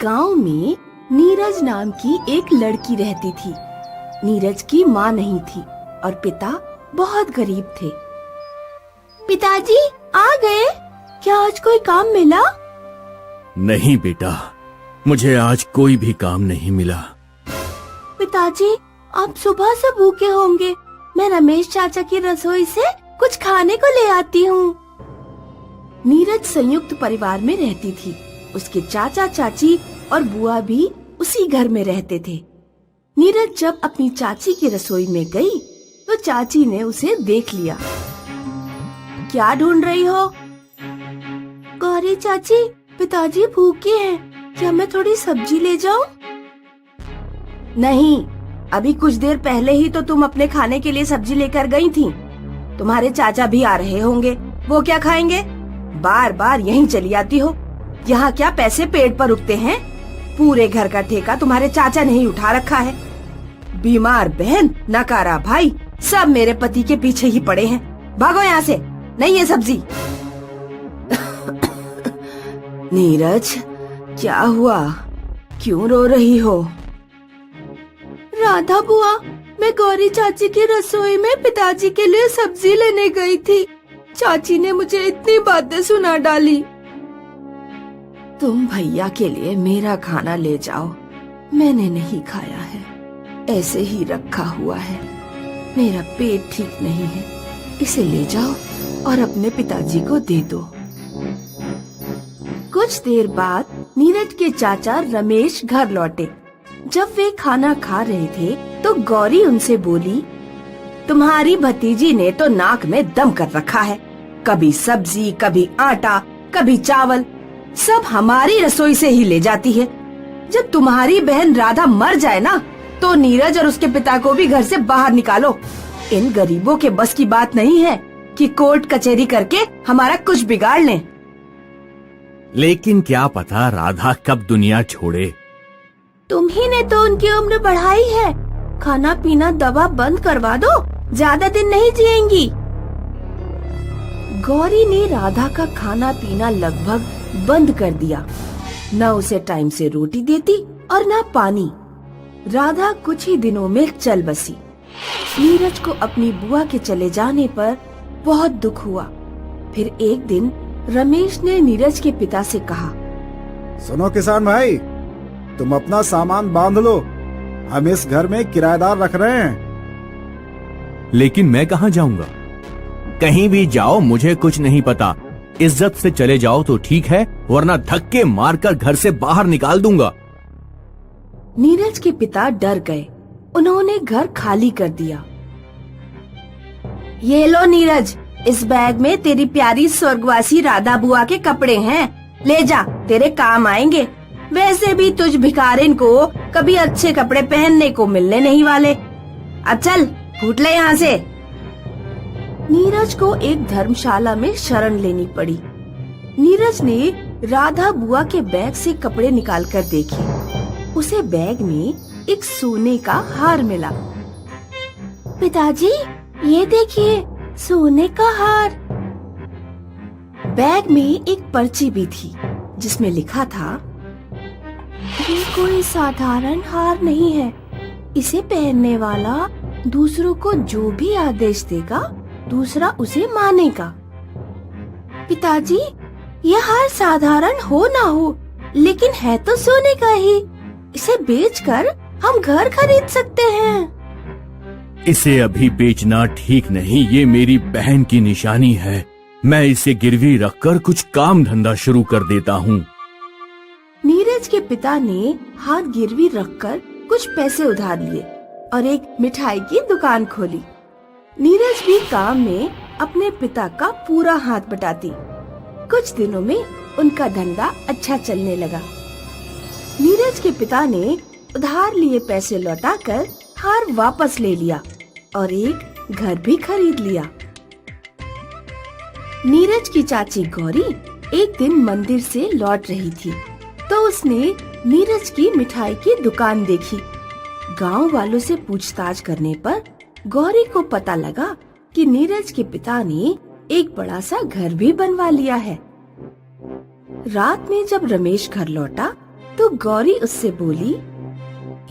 गांव में नीरज नाम की एक लड़की रहती थी। नीरज की माँ नहीं थी और पिता बहुत गरीब थे। पिताजी आ गए? क्या आज कोई काम मिला? नहीं बेटा, मुझे आज कोई भी काम नहीं मिला। पिताजी, आप सुबह से भूखे होंगे। मैं रमेश चाचा की रसोई से कुछ खाने को ले आती हूँ। नीरज संयुक्त परिवार में रहती थी। उसके चाचा चाची और बुआ भी उसी घर में रहते थे। नीरज जब अपनी चाची की रसोई में गई तो चाची ने उसे देख लिया। क्या ढूंढ रही हो? गौरी चाची, पिताजी भूखे हैं, क्या मैं थोड़ी सब्जी ले जाऊं? नहीं, अभी कुछ देर पहले ही तो तुम अपने खाने के लिए सब्जी लेकर गई थी। तुम्हारे चाचा भी आ रहे होंगे, वो क्या खाएंगे? बार बार यहीं चली आती हो। यहाँ क्या पैसे पेट पर उगते हैं? पूरे घर का ठेका तुम्हारे चाचा ने ही उठा रखा है। बीमार बहन, नकारा भाई, सब मेरे पति के पीछे ही पड़े हैं। भागो यहाँ से, नहीं है सब्जी। नीरज, क्या हुआ? क्यों रो रही हो? राधा बुआ, मैं गौरी चाची की रसोई में पिताजी के लिए सब्जी लेने गई थी। चाची ने मुझे इतनी बातें सुना डाली। तुम भैया के लिए मेरा खाना ले जाओ, मैंने नहीं खाया है, ऐसे ही रखा हुआ है। मेरा पेट ठीक नहीं है, इसे ले जाओ और अपने पिताजी को दे दो। कुछ देर बाद नीरज के चाचा रमेश घर लौटे। जब वे खाना खा रहे थे तो गौरी उनसे बोली, तुम्हारी भतीजी ने तो नाक में दम कर रखा है। कभी सब्जी, कभी आटा, कभी चावल, सब हमारी रसोई से ही ले जाती है। जब तुम्हारी बहन राधा मर जाए ना, तो नीरज और उसके पिता को भी घर से बाहर निकालो। इन गरीबों के बस की बात नहीं है कि कोर्ट कचहरी करके हमारा कुछ बिगाड़ लें। लेकिन क्या पता राधा कब दुनिया छोड़े। तुम ही ने तो उनकी उम्र बढ़ाई है। खाना पीना दवा बंद करवा दो, ज्यादा दिन नहीं जिएंगी। गौरी ने राधा का खाना पीना लगभग बंद कर दिया। न उसे टाइम से रोटी देती और न पानी। राधा कुछ ही दिनों में चल बसी। नीरज को अपनी बुआ के चले जाने पर बहुत दुख हुआ। फिर एक दिन रमेश ने नीरज के पिता से कहा, सुनो किसान भाई, तुम अपना सामान बांध लो, हम इस घर में किराएदार रख रहे हैं। लेकिन मैं कहाँ जाऊंगा? कहीं भी जाओ, मुझे कुछ नहीं पता। इज्जत से चले जाओ तो ठीक है, वरना धक्के मारकर घर से बाहर निकाल दूंगा। नीरज के पिता डर गए। उन्होंने घर खाली कर दिया। ये लो नीरज, इस बैग में तेरी प्यारी स्वर्गवासी राधा बुआ के कपड़े हैं, ले जा, तेरे काम आएंगे। वैसे भी तुझ भिखारिन को कभी अच्छे कपड़े पहनने को मिलने नहीं वाले। अब चल, फूट ले यहाँ से। नीरज को एक धर्मशाला में शरण लेनी पड़ी। नीरज ने राधा बुआ के बैग से कपड़े निकालकर देखे। उसे बैग में एक सोने का हार मिला। पिताजी, ये देखिए, सोने का हार। बैग में एक पर्ची भी थी जिसमें लिखा था, ये कोई साधारण हार नहीं है। इसे पहनने वाला दूसरों को जो भी आदेश देगा, दूसरा उसे मानेगा। पिताजी, ये हार साधारण हो ना हो, लेकिन है तो सोने का ही। इसे बेचकर हम घर खरीद सकते हैं। इसे अभी बेचना ठीक नहीं, ये मेरी बहन की निशानी है। मैं इसे गिरवी रखकर कुछ काम धंधा शुरू कर देता हूँ। नीरज के पिता ने हाथ गिरवी रखकर कुछ पैसे उधार लिए और एक मिठाई की दुकान खोली। नीरज भी काम में अपने पिता का पूरा हाथ बटाती। कुछ दिनों में उनका धंधा अच्छा चलने लगा। नीरज के पिता ने उधार लिए पैसे लौटाकर हार वापस ले लिया और एक घर भी खरीद लिया। नीरज की चाची गौरी एक दिन मंदिर से लौट रही थी तो उसने नीरज की मिठाई की दुकान देखी। गांव वालों से पूछताछ करने पर गौरी को पता लगा कि नीरज के पिता ने एक बड़ा सा घर भी बनवा लिया है। रात में जब रमेश घर लौटा तो गौरी उससे बोली,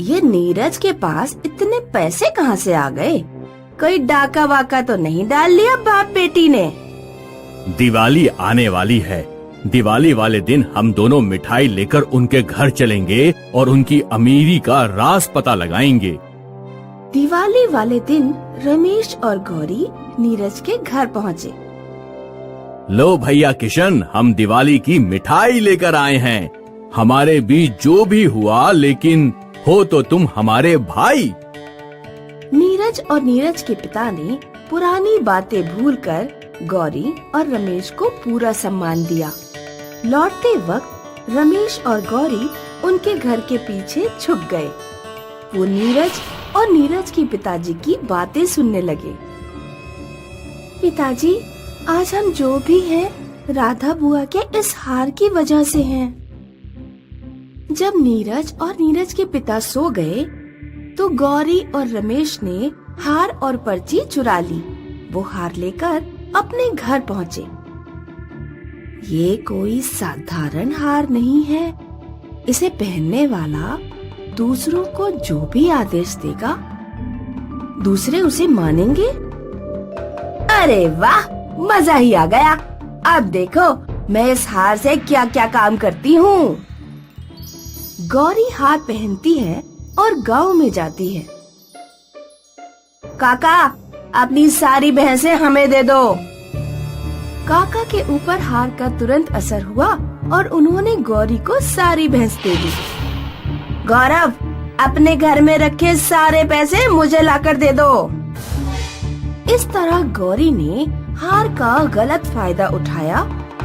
ये नीरज के पास इतने पैसे कहाँ से आ गए? कोई डाका वाका तो नहीं डाल लिया बाप बेटी ने? दिवाली आने वाली है। दिवाली वाले दिन हम दोनों मिठाई लेकर उनके घर चलेंगे और उनकी अमीरी का राज पता लगाएंगे। दिवाली वाले दिन रमेश और गौरी नीरज के घर पहुँचे। लो भैया किशन, हम दिवाली की मिठाई लेकर आए हैं। हमारे बीच जो भी हुआ, लेकिन हो तो तुम हमारे भाई। नीरज और नीरज के पिता ने पुरानी बातें भूलकर गौरी और रमेश को पूरा सम्मान दिया। लौटते वक्त रमेश और गौरी उनके घर के पीछे छुप गए। वो नीरज और नीरज के पिताजी की बातें सुनने लगे। पिताजी, आज हम जो भी हैं राधा बुआ के इस हार की वजह से हैं। जब नीरज और नीरज के पिता सो गए तो गौरी और रमेश ने हार और पर्ची चुरा ली। वो हार लेकर अपने घर पहुँचे। ये कोई साधारण हार नहीं है। इसे पहनने वाला दूसरों को जो भी आदेश देगा, दूसरे उसे मानेंगे। अरे वाह, मजा ही आ गया। अब देखो मैं इस हार से क्या क्या काम करती हूँ। गौरी हार पहनती है और गांव में जाती है। काका, अपनी सारी भैंसें हमें दे दो। काका के ऊपर हार का तुरंत असर हुआ और उन्होंने गौरी को सारी भैंस दे दी। गौरव, अपने घर में रखे सारे पैसे मुझे लाकर दे दो। इस तरह गौरी ने हार का गलत फायदा उठाया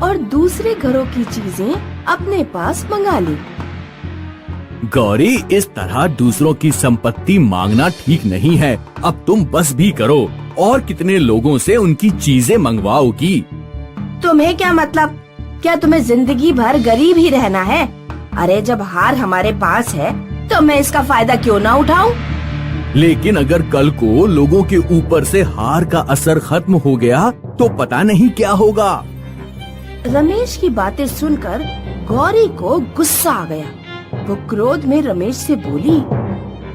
और दूसरे घरों की चीजें अपने पास मंगा ली। गौरी, इस तरह दूसरों की संपत्ति मांगना ठीक नहीं है। अब तुम बस भी करो। और कितने लोगों से उनकी चीजें मंगवाओगी? तुम्हें क्या मतलब? क्या तुम्हें जिंदगी भर गरीब ही रहना है? अरे जब हार हमारे पास है तो मैं इसका फायदा क्यों ना उठाऊं? लेकिन अगर कल को लोगों के ऊपर से हार का असर खत्म हो गया तो पता नहीं क्या होगा। रमेश की बातें सुनकर गौरी को गुस्सा आ गया। वो क्रोध में रमेश से बोली,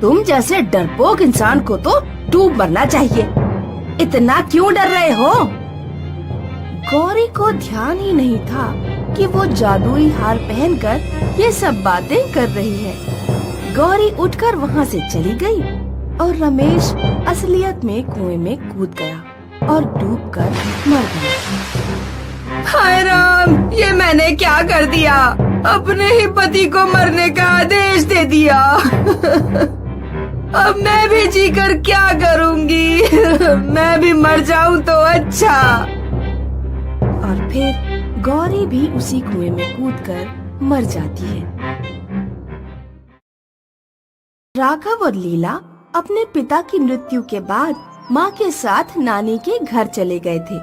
तुम जैसे डरपोक इंसान को तो डूब मरना चाहिए। इतना क्यों डर रहे हो? गौरी को ध्यान ही नहीं था कि वो जादुई हार पहनकर ये सब बातें कर रही है। गौरी उठकर वहाँ से चली गई और रमेश असलियत में कुएं में कूद गया और डूबकर मर गया। हाय राम, ये मैंने क्या कर दिया? अपने ही पति को मरने का आदेश दे दिया। अब मैं भी जीकर क्या करूंगी? मैं भी मर जाऊं तो अच्छा। और फिर गौरी भी उसी कुएं में कूदकर मर जाती है। राघव और लीला अपने पिता की मृत्यु के बाद माँ के साथ नानी के घर चले गए थे।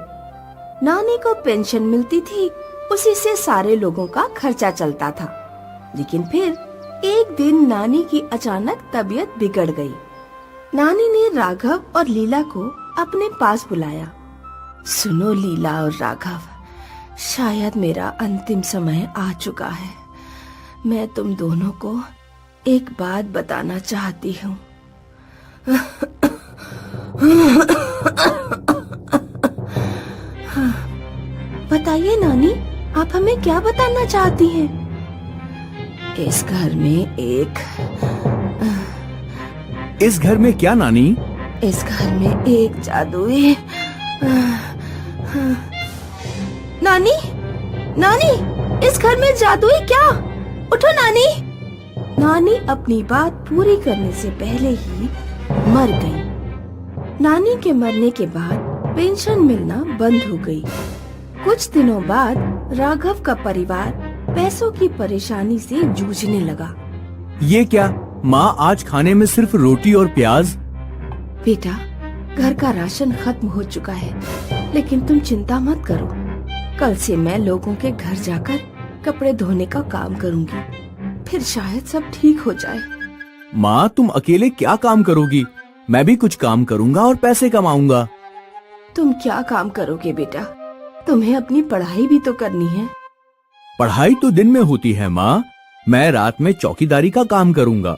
नानी को पेंशन मिलती थी, उसी से सारे लोगों का खर्चा चलता था। लेकिन फिर एक दिन नानी की अचानक तबीयत बिगड़ गई। नानी ने राघव और लीला को अपने पास बुलाया। सुनो लीला और राघव, शायद मेरा अंतिम समय आ चुका है। मैं तुम दोनों को एक बात बताना चाहती हूँ। बताइए नानी, आप हमें क्या बताना चाहती हैं? इस घर में क्या नानी? इस घर में एक जादुई नानी, नानी, इस घर में जादुई क्या? उठो नानी। नानी अपनी बात पूरी करने से पहले ही मर गई। नानी के मरने के बाद पेंशन मिलना बंद हो गई। कुछ दिनों बाद राघव का परिवार पैसों की परेशानी से जूझने लगा। ये क्या माँ, आज खाने में सिर्फ रोटी और प्याज? बेटा, घर का राशन खत्म हो चुका है, लेकिन तुम चिंता मत करो। कल से मैं लोगों के घर जाकर कपड़े धोने का काम करूंगी, फिर शायद सब ठीक हो जाए। माँ, तुम अकेले क्या काम करोगी? मैं भी कुछ काम करूँगा और पैसे कमाऊंगा। तुम क्या काम करोगे बेटा? तुम्हें अपनी पढ़ाई भी तो करनी है। पढ़ाई तो दिन में होती है माँ, मैं रात में चौकीदारी का काम करूँगा।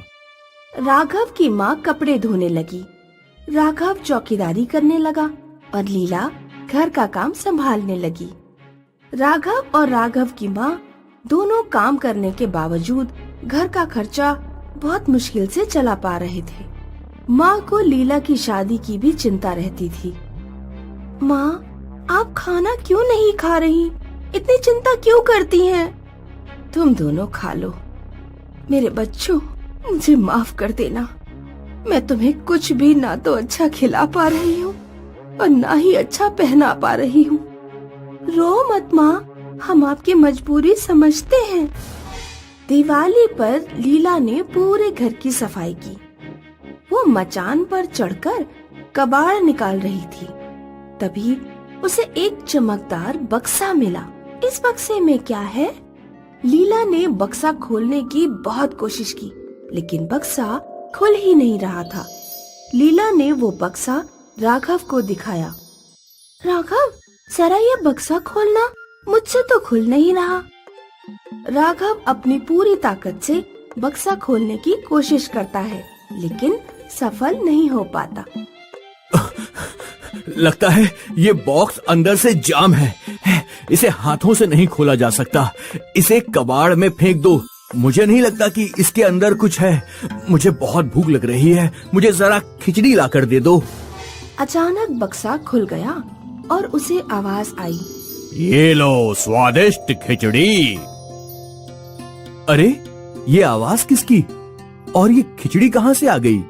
राघव की माँ कपड़े धोने लगी। राघव चौकीदारी करने लगा और लीला घर का काम संभालने लगी। राघव और राघव की माँ दोनों काम करने के बावजूद घर का खर्चा बहुत मुश्किल से चला पा रहे थे। माँ को लीला की शादी की भी चिंता रहती थी। माँ, आप खाना क्यों नहीं खा रही? इतनी चिंता क्यों करती हैं? तुम दोनों खा लो। मेरे बच्चों, मुझे माफ कर देना। मैं तुम्हें कुछ भी ना तो अच्छा खिला पा रही हूँ और ना ही अच्छा पहना पा रही हूँ। रो मत माँ, हम आपकी मजबूरी समझते हैं। दिवाली पर लीला ने पूरे घर की सफाई की। वो मचान पर चढ़कर कबाड़ निकाल रही थी। तभी उसे एक चमकदार बक्सा मिला। इस बक्से में क्या है? लीला ने बक्सा खोलने की बहुत कोशिश की, लेकिन बक्सा खुल ही नहीं रहा था। लीला ने वो बक्सा राघव को दिखाया। राघव, जरा ये बक्सा खोलना, मुझसे तो खुल नहीं रहा। राघव अपनी पूरी ताकत से बक्सा खोलने की कोशिश करता है, लेकिन सफल नहीं हो पाता। लगता है ये बॉक्स अंदर से जाम है। इसे हाथों से नहीं खोला जा सकता। इसे कबाड़ में फेंक दो। मुझे नहीं लगता कि इसके अंदर कुछ है। मुझे बहुत भूख लग रही है। मुझे जरा खिचड़ी लाकर दे दो। अचानक बक्सा खुल गया और उसे आवाज आई, ये लो स्वादिष्ट खिचड़ी। अरे, ये आवाज किसकी? और ये खिचड़ी कहाँ से आ गई?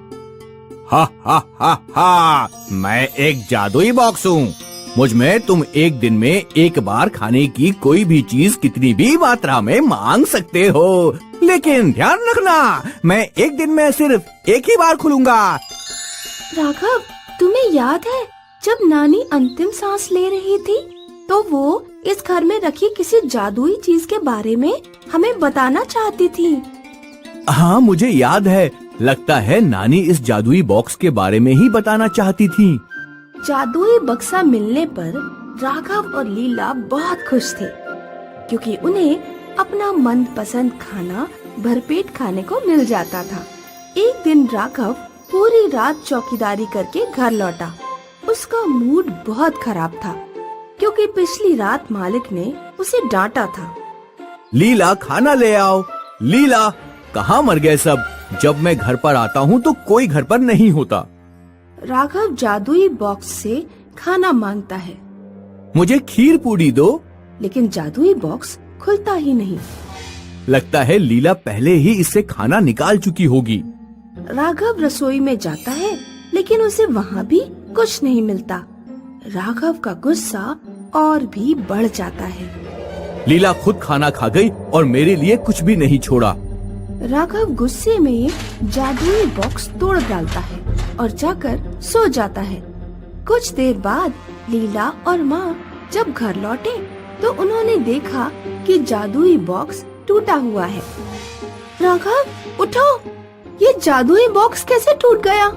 हा हा हा हा, मैं एक जादुई बॉक्स हूँ। मुझ में तुम एक दिन में एक बार खाने की कोई भी चीज कितनी भी मात्रा में मांग सकते हो, लेकिन ध्यान रखना, मैं एक दिन में सिर्फ एक ही बार खुलूंगा। राघव, तुम्हें याद है जब नानी अंतिम सांस ले रही थी तो वो इस घर में रखी किसी जादुई चीज के बारे में हमें बताना चाहती थी। हाँ, मुझे याद है। लगता है नानी इस जादुई बॉक्स के बारे में ही बताना चाहती थी। जादुई बक्सा मिलने पर राघव और लीला बहुत खुश थे, क्योंकि उन्हें अपना मनपसंद खाना भरपेट खाने को मिल जाता था। एक दिन राघव पूरी रात चौकीदारी करके घर लौटा। उसका मूड बहुत खराब था, क्योंकि पिछली रात मालिक ने उसे डांटा था। लीला, खाना ले आओ। लीला, कहाँ मर गए सब? जब मैं घर पर आता हूँ तो कोई घर पर नहीं होता। राघव जादुई बॉक्स से खाना मांगता है। मुझे खीर पूड़ी दो। लेकिन जादुई बॉक्स खुलता ही नहीं। लगता है लीला पहले ही इससे खाना निकाल चुकी होगी। राघव रसोई में जाता है, लेकिन उसे वहाँ भी कुछ नहीं मिलता। राघव का गुस्सा और भी बढ़ जाता है। लीला खुद खाना खा गई और मेरे लिए कुछ भी नहीं छोड़ा। राघव गुस्से में जादुई बॉक्स तोड़ डालता है और जाकर सो जाता है। कुछ देर बाद लीला और माँ जब घर लौटे तो उन्होंने देखा कि जादुई बॉक्स टूटा हुआ है। राघव, उठो, ये जादुई बॉक्स कैसे टूट गया?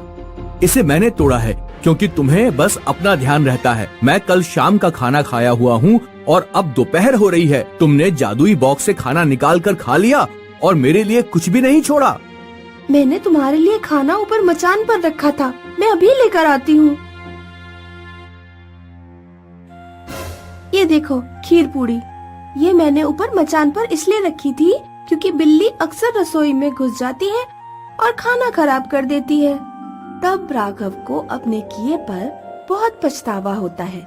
इसे मैंने तोड़ा है, क्योंकि तुम्हें बस अपना ध्यान रहता है। मैं कल शाम का खाना खाया हुआ हूँ और अब दोपहर हो रही है। तुमने जादुई बॉक्स से खाना निकाल कर खा लिया और मेरे लिए कुछ भी नहीं छोड़ा। मैंने तुम्हारे लिए खाना ऊपर मचान पर रखा था। मैं अभी लेकर आती हूँ। ये देखो खीर पूड़ी। ये मैंने ऊपर मचान पर इसलिए रखी थी क्योंकि बिल्ली अक्सर रसोई में घुस जाती है और खाना खराब कर देती है। तब राघव को अपने किए पर बहुत पछतावा होता है,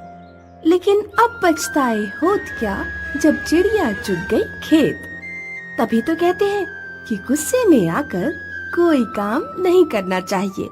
लेकिन अब पछताए होत क्या जब चिड़िया चुग गई खेत। तभी तो कहते हैं कि गुस्से में आकर कोई काम नहीं करना चाहिए।